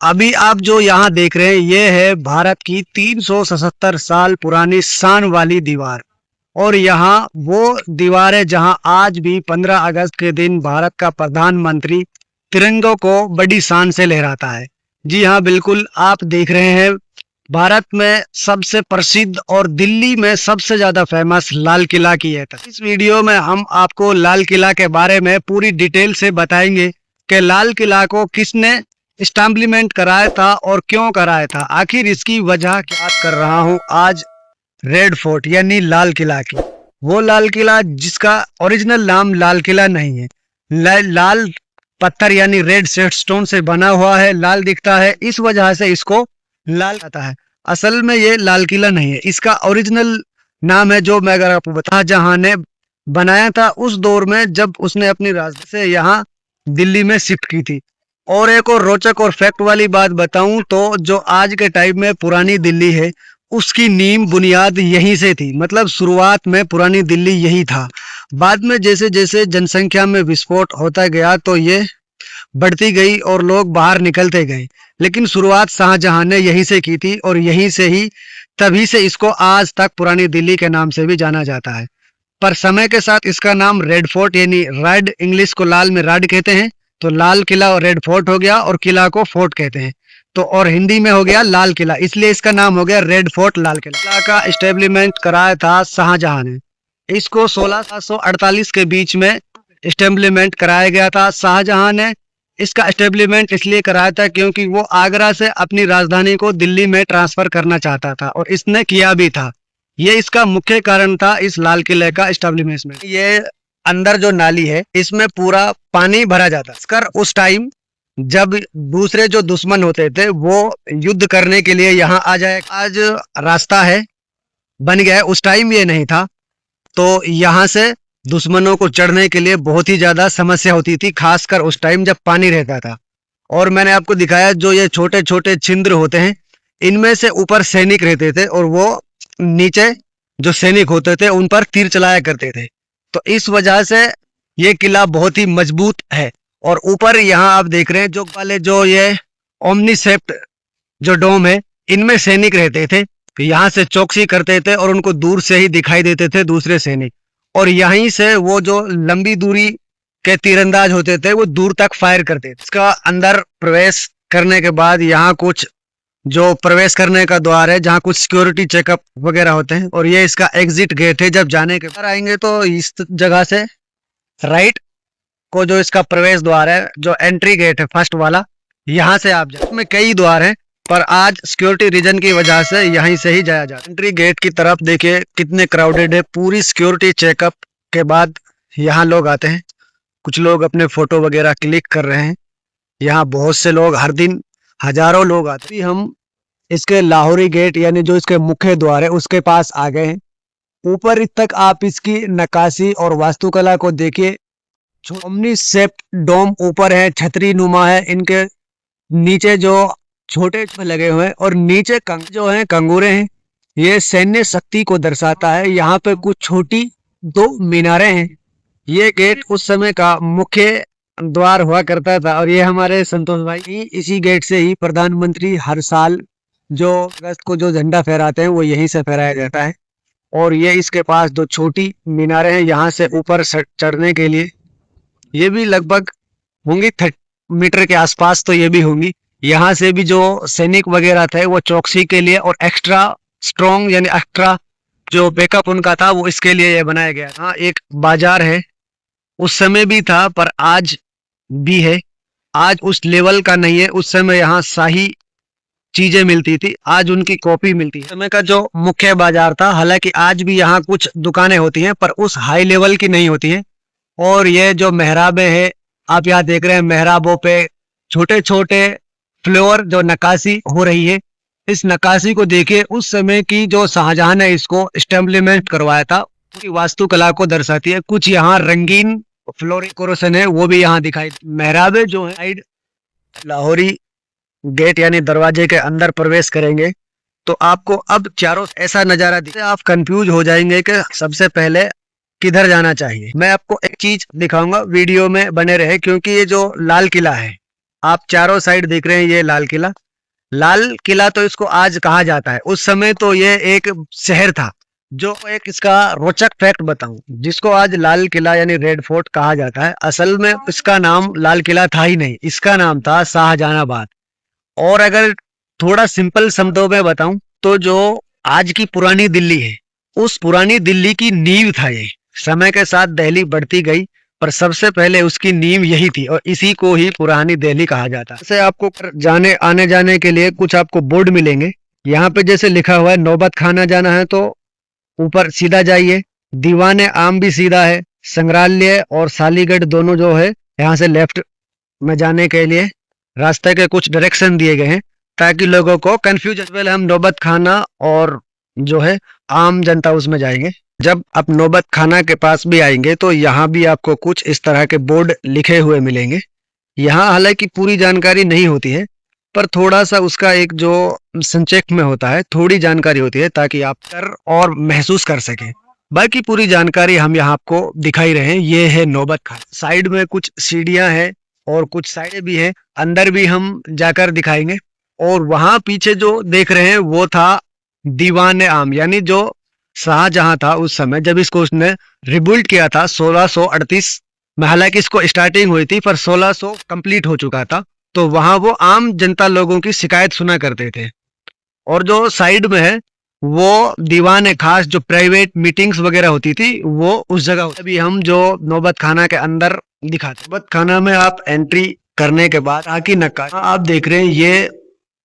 अभी आप जो यहाँ देख रहे हैं ये है भारत की 377 साल पुरानी शान वाली दीवार। और यहाँ वो दीवार है जहाँ आज भी 15 अगस्त के दिन भारत का प्रधानमंत्री तिरंगों को बड़ी शान से लहराता है। जी हाँ, बिल्कुल आप देख रहे हैं भारत में सबसे प्रसिद्ध और दिल्ली में सबसे ज्यादा फेमस लाल किला की है। इस वीडियो में हम आपको लाल किला के बारे में पूरी डिटेल से बताएंगे कि लाल किला को किसने इस्टेब्लिशमेंट कराया था और क्यों कराया था। आखिर इसकी वजह क्या कर रहा हूँ आज रेड फोर्ट यानी लाल किला की। वो लाल किला जिसका ओरिजिनल नाम लाल किला नहीं है, लाल पत्थर यानी रेड सेंडस्टोन से बना हुआ है, लाल दिखता है, इस वजह से इसको लाल कहता है। असल में ये लाल किला नहीं है, इसका ओरिजिनल नाम है जो मैं अगर आपको बता, जहां ने बनाया था उस दौर में जब उसने अपनी राजधानी से यहाँ दिल्ली में शिफ्ट की थी। और एक और रोचक और फैक्ट वाली बात बताऊं तो जो आज के टाइम में पुरानी दिल्ली है उसकी नींव बुनियाद यहीं से थी। मतलब शुरुआत में पुरानी दिल्ली यही था। बाद में जैसे जैसे जनसंख्या में विस्फोट होता गया तो ये बढ़ती गई और लोग बाहर निकलते गए, लेकिन शुरुआत शाहजहां ने यहीं से की थी और यहीं से ही तभी से इसको आज तक पुरानी दिल्ली के नाम से भी जाना जाता है। पर समय के साथ इसका नाम रेड फोर्ट यानी रेड, इंग्लिश को लाल में रेड कहते हैं, तो लाल किला और रेड फोर्ट हो गया, और किला को फोर्ट कहते हैं तो, और हिंदी में हो गया लाल किला, इसलिए इसका नाम हो गया रेड फोर्ट लाल किला। किला का एस्टेब्लिशमेंट कराया था शाहजहां ने। इसको 1648 के बीच में एस्टेब्लिशमेंट कराया गया था। शाहजहां ने इसका एस्टेब्लिशमेंट इसलिए कराया था क्योंकि वो आगरा से अपनी राजधानी को दिल्ली में ट्रांसफर करना चाहता था, और इसने किया भी था। ये इसका मुख्य कारण था इस लाल किले का एस्टेब्लिशमेंट। ये अंदर जो नाली है इसमें पूरा पानी भरा जाता है। उस टाइम जब दूसरे जो दुश्मन होते थे वो युद्ध करने के लिए यहाँ आ जाए, आज रास्ता है बन गया है, उस टाइम ये नहीं था। तो यहाँ से दुश्मनों को चढ़ने के लिए बहुत ही ज्यादा समस्या होती थी, खासकर उस टाइम जब पानी रहता था। और मैंने आपको दिखाया जो ये छोटे छोटे छिद्र होते हैं, इनमें से ऊपर सैनिक रहते थे और वो नीचे जो सैनिक होते थे उन पर तीर चलाया करते थे। तो इस वजह से ये किला बहुत ही मजबूत है। और ऊपर यहाँ आप देख रहे हैं जो वाले जो ये ओमनीसेप्ट जो डोम है, इनमें सैनिक रहते थे, यहाँ से चौकसी करते थे और उनको दूर से ही दिखाई देते थे दूसरे सैनिक, और यहीं से वो जो लंबी दूरी के तीरंदाज होते थे वो दूर तक फायर करते थे। इसका अंदर प्रवेश करने के बाद यहाँ कुछ जो प्रवेश करने का द्वार है जहाँ कुछ सिक्योरिटी चेकअप वगैरह होते हैं, और ये इसका एग्जिट गेट है। जब जाने के बाद आएंगे तो इस जगह से राइट को जो इसका प्रवेश द्वार है, जो एंट्री गेट है फर्स्ट वाला, यहाँ से आप जाए। इसमें कई द्वार हैं पर आज सिक्योरिटी रीजन की वजह से यहीं से ही जाया जाता है। एंट्री गेट की तरफ देखिए कितने क्राउडेड है। पूरी सिक्योरिटी चेकअप के बाद यहाँ लोग आते हैं, कुछ लोग अपने फोटो वगैरह क्लिक कर रहे हैं। यहाँ बहुत से लोग हर दिन हजारों लोग आते हैं। हम इसके लाहौरी गेट यानी जो इसके मुख्य द्वार है उसके पास आ गए हैं। ऊपर तक आप इसकी नक्काशी और वास्तुकला को देखिए। ओमनी शेप्ड डोम ऊपर है, छतरी नुमा है, इनके नीचे जो छोटे लगे हुए हैं और नीचे जो है कंगूरे हैं, ये सैन्य शक्ति को दर्शाता है। यहाँ पे कुछ छोटी 2 मीनारें हैं। ये गेट उस समय का मुख्य द्वार हुआ करता था, और ये हमारे संतोष भाई इसी गेट से ही प्रधानमंत्री हर साल जो अगस्त को जो झंडा फहराते हैं वो यहीं से फहराया जाता है। और ये इसके पास जो छोटी मीनारें हैं यहाँ से ऊपर चढ़ने के लिए, ये भी लगभग होंगी 30 मीटर के आसपास, तो ये भी होंगी। यहाँ से भी जो सैनिक वगैरह थे वो चौकसी के लिए और एक्स्ट्रा स्ट्रॉन्ग यानी एक्स्ट्रा जो बैकअप उनका था वो इसके लिए ये बनाया गया। हाँ, एक बाजार है, उस समय भी था पर आज भी है। आज उस लेवल का नहीं है, उस समय यहाँ शाही चीजें मिलती थी, आज उनकी कॉपी मिलती है। समय का जो मुख्य बाजार था, हालांकि आज भी यहाँ कुछ दुकानें होती हैं पर उस हाई लेवल की नहीं होती हैं। और ये जो मेहराबें हैं आप यहाँ देख रहे हैं, मेहराबों पे छोटे छोटे फ्लोर जो नक्काशी हो रही है, इस नक्काशी को देखिए। उस समय की जो शाहजहां ने इसको एस्टेब्लिशमेंट करवाया था उसकी वास्तुकला को दर्शाती है। कुछ यहाँ रंगीन फ्लोर डेकोरेशन है वो भी यहाँ दिखाई। मेहराबे जो है लाहौरी गेट यानी दरवाजे के अंदर प्रवेश करेंगे तो आपको अब चारों ऐसा नजारा दिखे, आप कंफ्यूज हो जाएंगे कि सबसे पहले किधर जाना चाहिए। मैं आपको एक चीज दिखाऊंगा, वीडियो में बने रहे, क्योंकि ये जो लाल किला है आप चारों साइड देख रहे हैं ये लाल किला। लाल किला तो इसको आज कहा जाता है, उस समय तो ये एक शहर था। जो एक इसका रोचक फैक्ट बताऊं, जिसको आज लाल किला यानी रेड फोर्ट कहा जाता है, असल में इसका नाम लाल किला था ही नहीं, इसका नाम था शाहजहानाबाद। और अगर थोड़ा सिंपल शब्दों में बताऊं तो जो आज की पुरानी दिल्ली है, उस पुरानी दिल्ली की नींव था ये। समय के साथ दिल्ली बढ़ती गई, पर सबसे पहले उसकी नींव यही थी और इसी को ही पुरानी दिल्ली कहा जाता है। जैसे आपको जाने आने जाने के लिए कुछ आपको बोर्ड मिलेंगे, यहाँ पे जैसे लिखा हुआ है नौबत खाना जाना है तो ऊपर सीधा जाइए, दीवाने आम भी सीधा है, संग्रहालय और सालीगढ़ दोनों जो है यहाँ से लेफ्ट में जाने के लिए रास्ते के कुछ डायरेक्शन दिए गए हैं ताकि लोगों को कंफ्यूजन। पहले हम नौबत खाना और जो है आम जनता उसमें जाएंगे। जब आप नौबत खाना के पास भी आएंगे तो यहाँ भी आपको कुछ इस तरह के बोर्ड लिखे हुए मिलेंगे। यहाँ हालांकि पूरी जानकारी नहीं होती है, पर थोड़ा सा उसका एक जो संक्षेप में होता है, थोड़ी जानकारी होती है ताकि आप कर और महसूस कर सकें। बाकी पूरी जानकारी हम यहाँ आपको दिखाई रहे हैं। ये है नौबत खाना। साइड में कुछ सीढ़ियां हैं और कुछ साइडें भी हैं, अंदर भी हम जाकर दिखाएंगे। और वहां पीछे जो देख रहे हैं वो था दीवाने आम, यानी जो शाहजहां था उस समय जब इसको उसने रिबिल्ड किया था 1638 में। हालांकि इसको स्टार्टिंग हुई थी पर 1600 कंप्लीट हो चुका था, तो वहां वो आम जनता लोगों की शिकायत सुना करते थे। और जो साइड में है वो दीवान है खास, जो प्राइवेट मीटिंग्स वगैरह होती थी वो उस जगह। अभी हम जो नौबत खाना के अंदर दिखाते, नौबत खाना में आप एंट्री करने के बाद आकी नक्काशी आप देख रहे हैं। ये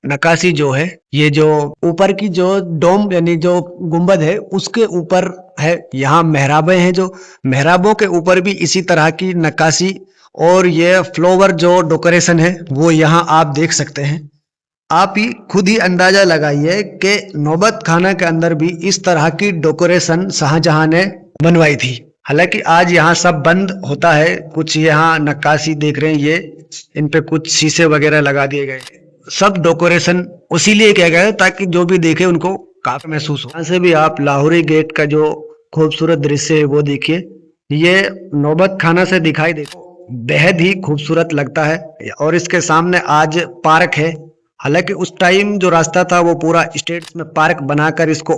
नक्काशी जो है, ये जो ऊपर की जो डोम यानी जो गुंबद है उसके ऊपर है। यहाँ मेहराबें हैं, जो मेहराबों के ऊपर भी इसी तरह की नक्काशी और ये फ्लावर जो डेकोरेशन है वो यहाँ आप देख सकते हैं। आप ही खुद ही अंदाजा लगाइए कि नौबत खाना के अंदर भी इस तरह की डेकोरेशन शाहजहां ने बनवाई थी। हालांकि आज यहाँ सब बंद होता है। कुछ यहाँ नक्काशी देख रहे हैं, ये इन पे कुछ शीशे वगैरह लगा दिए गए। सब डेकोरेशन उसी लिए किया गया है ताकि जो भी देखे उनको काफी महसूस हो। यहाँ से भी आप लाहौरी गेट का जो खूबसूरत दृश्य है वो देखिए। ये नौबत खाना से दिखाई देखो बेहद ही खूबसूरत लगता है। और इसके सामने आज पार्क है। हालांकि उस टाइम जो रास्ता था वो पूरा स्टेट में पार्क बनाकर इसको